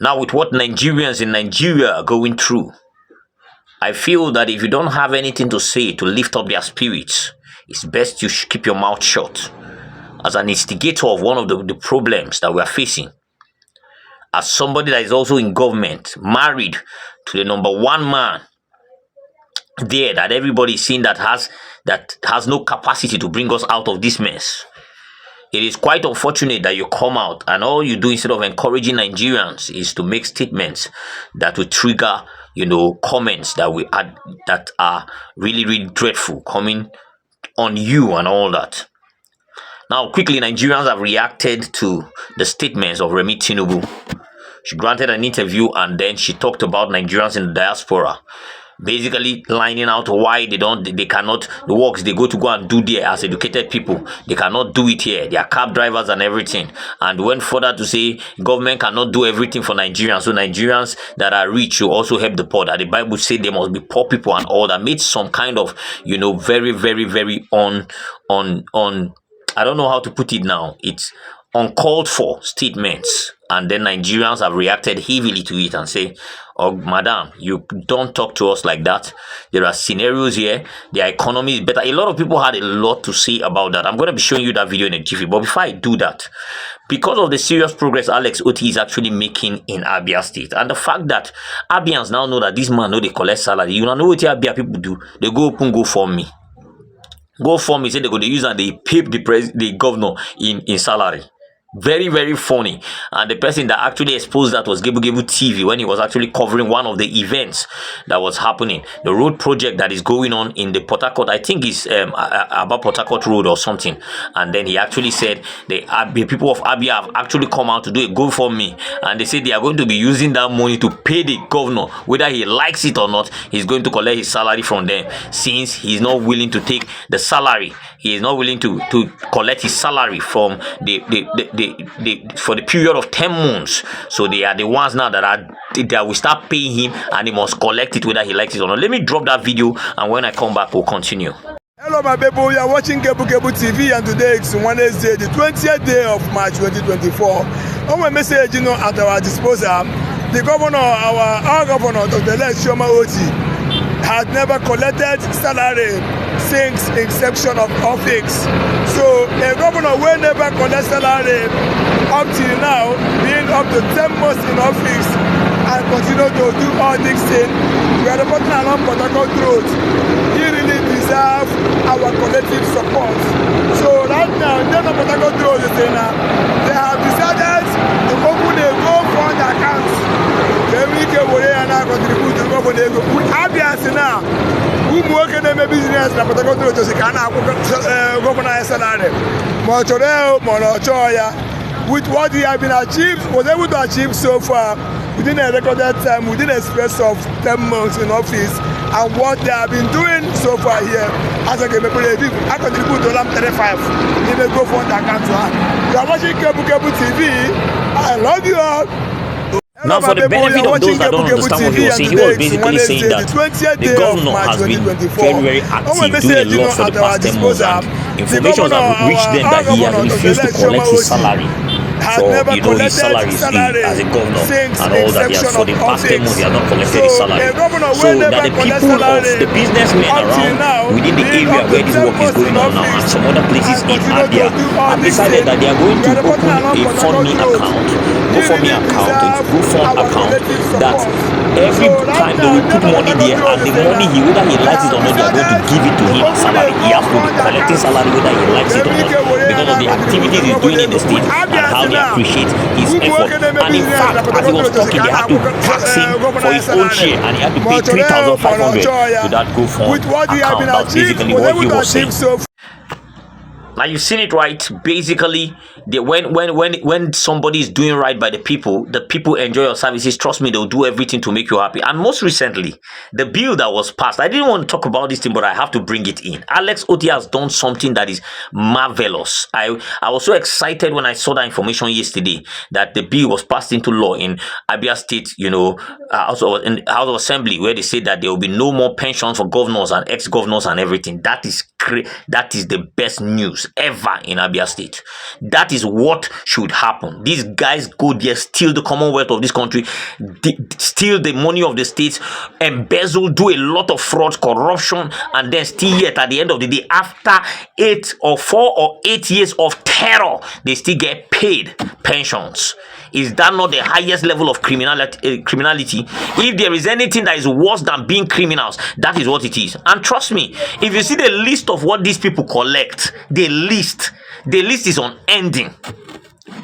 Now, with what Nigerians in Nigeria are going through, I feel that if you don't have anything to say to lift up their spirits, it's best you keep your mouth shut. As an instigator of one of the problems that we are facing, as somebody that is also in government, married to the number one man there that everybody is seeing that has no capacity to bring us out of this mess, it is quite unfortunate that you come out and all you do instead of encouraging Nigerians is to make statements that will trigger, comments that are really, really dreadful coming on you and all that. Now, quickly, Nigerians have reacted to the statements of Remi TINUBU. She granted an interview and then she talked about Nigerians in the diaspora, basically lining out why they cannot, the works they go and do there as educated people, they cannot do it here. They are cab drivers and everything. And went further to say government cannot do everything for Nigerians. So Nigerians that are rich will also help the poor. That the Bible said there must be poor people and all that. Made some kind of, very, very, very I don't know how to put it now. It's uncalled for statements. And then Nigerians have reacted heavily to it and say, oh, madam, you don't talk to us like that. There are scenarios here. Their economy is better. A lot of people had a lot to say about that. I'm going to be showing you that video in a jiffy. But before I do that, because of the serious progress Alex Oti is actually making in Abia State, and the fact that Abians now know that this man know they collect salary, you know what Abia people do? They go open GoFundMe. GoFundMe say they go to use and they pay the governor in salary. Very, very funny. And the person that actually exposed that was Gebu TV when he was actually covering one of the events that was happening. The road project that is going on in the Port Harcourt, I think is about Port Harcourt Road or something. And then he actually said the people of Abia have actually come out to do a GoFundMe. And they said they are going to be using that money to pay the governor. Whether he likes it or not, he's going to collect his salary from them. Since he's not willing to take the salary, he is not willing to collect his salary from for the period of 10 months. So they are the ones now that will start paying him, and he must collect it whether he likes it or not. Let me drop that video, and when I come back, we'll continue. Hello my people, you are watching Gebu TV, and today is Wednesday, the 20th day of March 2024. Our message at our disposal, the governor, our governor, Dr. Chioma Oti, had never collected salary since inception of office. So a governor will never collect salary up till now, being up to 10 months in office, and continue to do all these things. We are reporting along Port Harcourt Road. He really deserves our collective support. So right now, in terms of Port Harcourt Road, they have decided to open a GoFund account. Now, who work in the business na Port Harcourt to Sikana governor salary. With what he has been achieved, was able to achieve so far within a recorded time, within a space of 10 months in office, and what they have been doing so far here, as I contribute to $35 in a GoFund account to her. You are watching Gebu TV. I love you all. Now, for the benefit of those that don't understand what he was saying, he was basically saying that the governor has been very, very active, doing a lot for the past 10 months, and information have reached them that he has refused to collect his salary for, his salary as a governor and all that. He has, for the past 10 months, he has not collected his salary. So that the people of the businessmen around within the area where this work is going on now and some other places in Abia have decided that they are going to open a GoFundMe account, that every time they will put money there, and the money, whether he likes it or not, they are going to give it to him as salary. He has to be collecting salary whether he likes it or not, because of the activities he's doing in the state and how they appreciate his effort. And in fact, as he was talking, they had to tax him for his own share, and he had to pay 3,500 to that GoFund account. That's basically what he was saying. Now you've seen it, right? Basically, when somebody is doing right by the people enjoy your services. Trust me, they'll do everything to make you happy. And most recently, the bill that was passed, I didn't want to talk about this thing, but I have to bring it in. Alex Oti has done something that is marvelous. I was so excited when I saw that information yesterday that the bill was passed into law in Abia State, also in the House of Assembly, where they said that there will be no more pensions for governors and ex-governors and everything. That is the best news. schools ever in Abia State. That is what should happen. These guys go there, steal the commonwealth of this country, steal the money of the state, embezzle, do a lot of fraud, corruption, and then still yet at the end of the day, after 4 or 8 years of terror, they still get paid pensions. Is that not the highest level of criminality? If there is anything that is worse than being criminals, that is what it is. And trust me, if you see the list of what these people collect, the list is unending.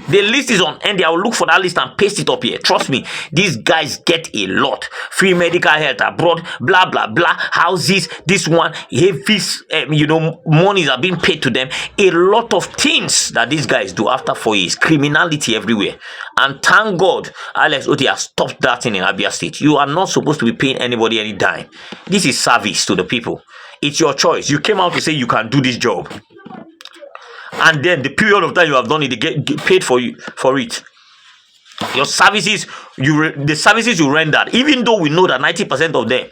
The list is unending. I will look for that list and paste it up here. Trust me, these guys get a lot. Free medical health abroad, blah blah blah, houses, this one, heavy monies are being paid to them. A lot of things that these guys do after 4 years. Criminality everywhere. And thank God Alex Otti has stopped that thing in Abia State. You are not supposed to be paying anybody any dime. This is service to the people. It's your choice. You came out to say you can do this job, and then the period of time you have done it, they get paid for you for it. Your services, the services you rendered, even though we know that 90% of them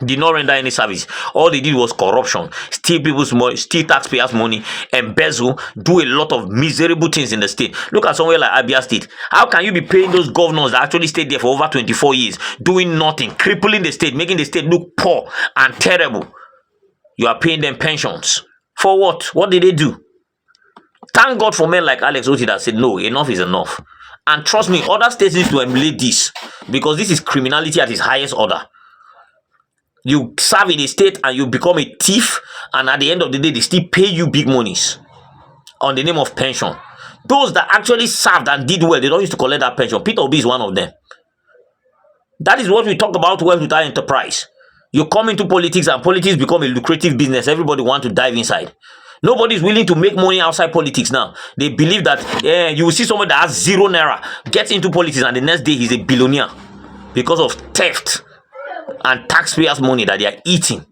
did not render any service. All they did was corruption, steal people's money, steal taxpayers' money, embezzle, do a lot of miserable things in the state. Look at somewhere like Abia State. How can you be paying those governors that actually stayed there for over 24 years, doing nothing, crippling the state, making the state look poor and terrible? You are paying them pensions. For what? What did they do? Thank God for men like Alex Otti that said, no, enough is enough. And trust me, other states need to emulate this, because this is criminality at its highest order. You serve in a state and you become a thief, and at the end of the day, they still pay you big monies on the name of pension. Those that actually served and did well, they don't used to collect that pension. Peter Obi is one of them. That is what we talk about wealth without enterprise. You come into politics and politics become a lucrative business. Everybody wants to dive inside. Nobody is willing to make money outside politics now. They believe that you will see somebody that has 0 naira, gets into politics, and the next day he's a billionaire because of theft and taxpayers' money that they are eating.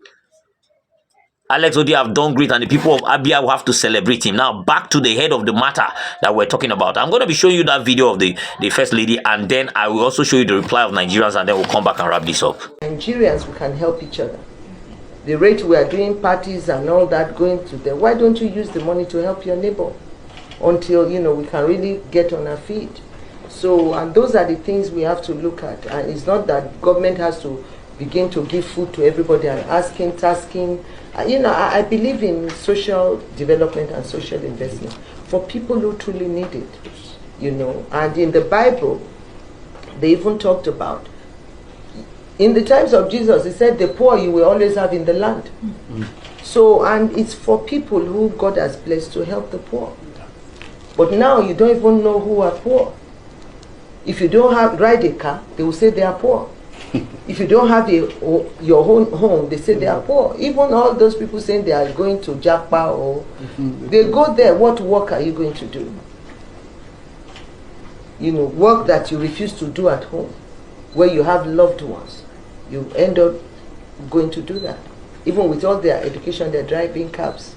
Alex Otti have done great, and the people of Abia will have to celebrate him. Now, back to the head of the matter that we're talking about. I'm going to be showing you that video of the First Lady, and then I will also show you the reply of Nigerians, and then we'll come back and wrap this up. Nigerians, we can help each other. The rate we are doing parties and all that going to them, why don't you use the money to help your neighbor until, we can really get on our feet? So, and those are the things we have to look at. And it's not that government has to begin to give food to everybody and tasking. I believe in social development and social investment for people who truly need it, And in the Bible, they even talked about, in the times of Jesus, he said, the poor you will always have in the land. So, and it's for people who God has blessed to help the poor. But now you don't even know who are poor. If you don't ride a car, they will say they are poor. If you don't have your own home, they say they are poor. Even all those people saying they are going to Japa, or they go there, what work are you going to do? Work that you refuse to do at home, where you have loved ones. You end up going to do that. Even with all their education, they're driving cabs.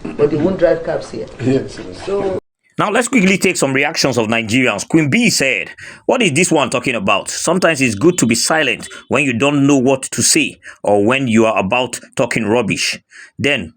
But they won't drive cabs here. Yes. So now, let's quickly take some reactions of Nigerians. Queen B said, what is this one talking about? Sometimes it's good to be silent when you don't know what to say, or when you are about talking rubbish. Then,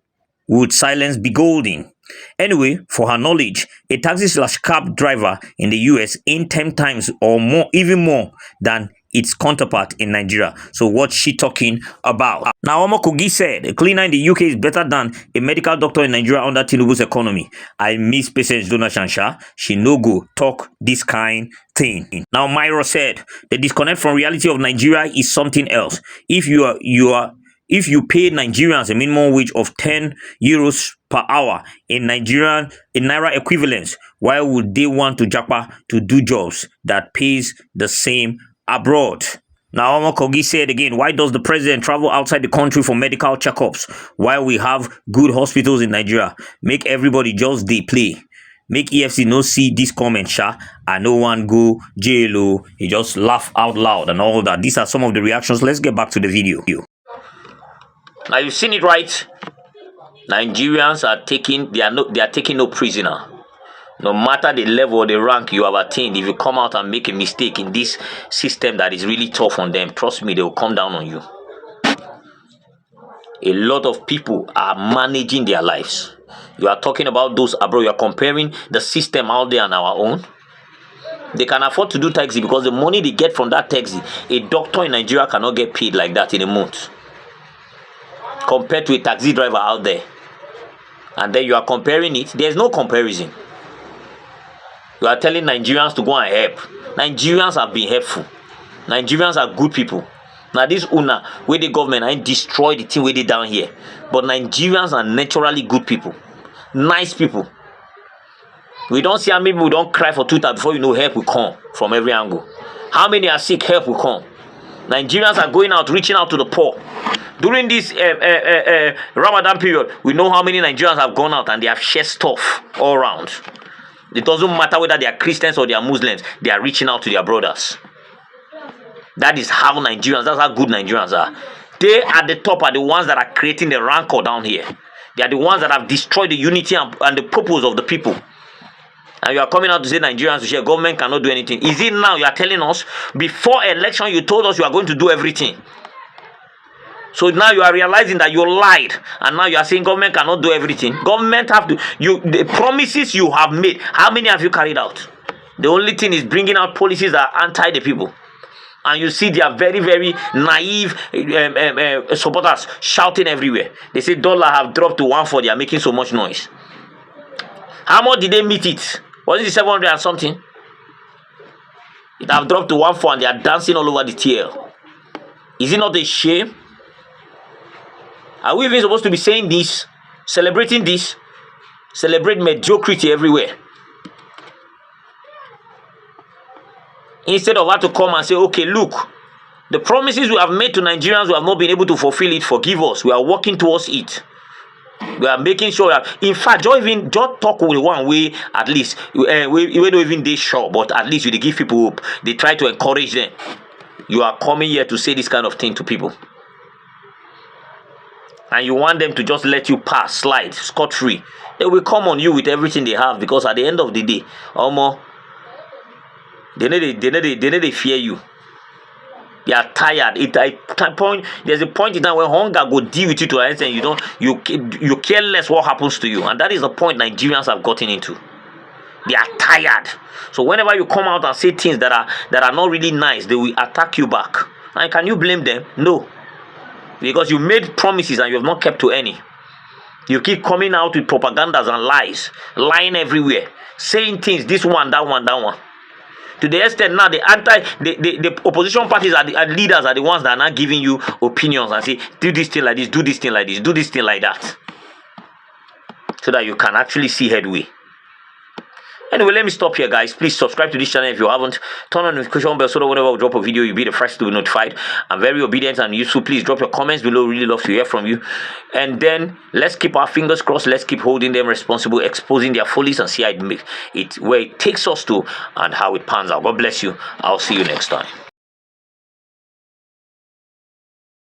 would silence be golden? Anyway, for her knowledge, a taxi/cab driver in the US earns 10 times or more, even more than its counterpart in Nigeria. So what's she talking about? Now, Omo Kogi said, a cleaner in the UK is better than a medical doctor in Nigeria under TINUBU's economy. I miss Patience Dona Shansha. She no go talk this kind thing. Now, Myro said, the disconnect from reality of Nigeria is something else. If you pay Nigerians a minimum wage of 10 euros per hour in Naira equivalents, why would they want to japa to do jobs that pays the same abroad? Now, Omo Kogi said again, why does the president travel outside the country for medical checkups while we have good hospitals in Nigeria? Make everybody just dey play. Make e.t.c no see this comment, sha. I no one go jail. He just laugh out loud and all that. These are some of the reactions. Let's get back to the video. Now, you've seen it, right? Nigerians are taking, they are taking no prisoner. No matter the level or the rank you have attained, if you come out and make a mistake in this system that is really tough on them, trust me, they will come down on you. A lot of people are managing their lives. You are talking about those abroad. You are comparing the system out there and our own. They can afford to do taxi because the money they get from that taxi, a doctor in Nigeria cannot get paid like that in a month compared to a taxi driver out there. And then you are comparing it. There's no comparison. You are telling Nigerians to go and help. Nigerians have been helpful. Nigerians are good people. Now this una where the government ain't destroy the thing where they down here. But Nigerians are naturally good people. Nice people. We don't see how many people don't cry for Twitter before you know help will come from every angle. How many are sick, help will come. Nigerians are going out, reaching out to the poor. During this Ramadan period, we know how many Nigerians have gone out and they have shared stuff all around. It doesn't matter whether they are Christians or they are Muslims, they are reaching out to their brothers. That is how Nigerians, that's how good Nigerians are. They at the top are the ones that are creating the rancor down here. They are the ones that have destroyed the unity and the purpose of the people. And you are coming out to say Nigerians to share, government cannot do anything. Is it now you are telling us, before election you told us you are going to do everything? So now you are realizing that you lied, and now you are saying government cannot do everything. Government have to, the promises you have made, how many have you carried out? The only thing is bringing out policies that are anti the people. And you see they are very, very naive supporters shouting everywhere. They say dollar have dropped to 140, they are making so much noise. How much did they meet it? Was it 700 and something? It have dropped to 140 and they are dancing all over the TL. Is it not a shame? Are we even supposed to be saying this? Celebrating this? Celebrate mediocrity everywhere. Instead of that to come and say, okay, look, the promises we have made to Nigerians, we have not been able to fulfill it. Forgive us. We are working towards it. We are making sure that, in fact, just talk with one way at least. We don't even they sure, but at least you give people hope. They try to encourage them. You are coming here to say this kind of thing to people. And you want them to just let you pass, slide, scot-free. They will come on you with everything they have, because at the end of the day, they know they fear you. They are tired. There's a point in time when hunger go deal with you to an extent you care less what happens to you, and that is the point Nigerians have gotten into. They are tired. So whenever you come out and say things that are not really nice, they will attack you back. And can you blame them? No, because you made promises and you have not kept to any. You keep coming out with propagandas and lies, lying everywhere, saying things, this one, that one, that one. To the extent now the opposition parties and leaders are the ones that are not giving you opinions and say, do this thing like this, do this thing like this, do this thing like that. So that you can actually see headway. Anyway, let me stop here, guys. Please subscribe to this channel if you haven't. Turn on the notification bell so that whenever we drop a video, you'll be the first to be notified. I'm very obedient and useful. Please drop your comments below. Really love to hear from you. And then let's keep our fingers crossed. Let's keep holding them responsible, exposing their follies, and see how where it takes us to and how it pans out. God bless you. I'll see you next time.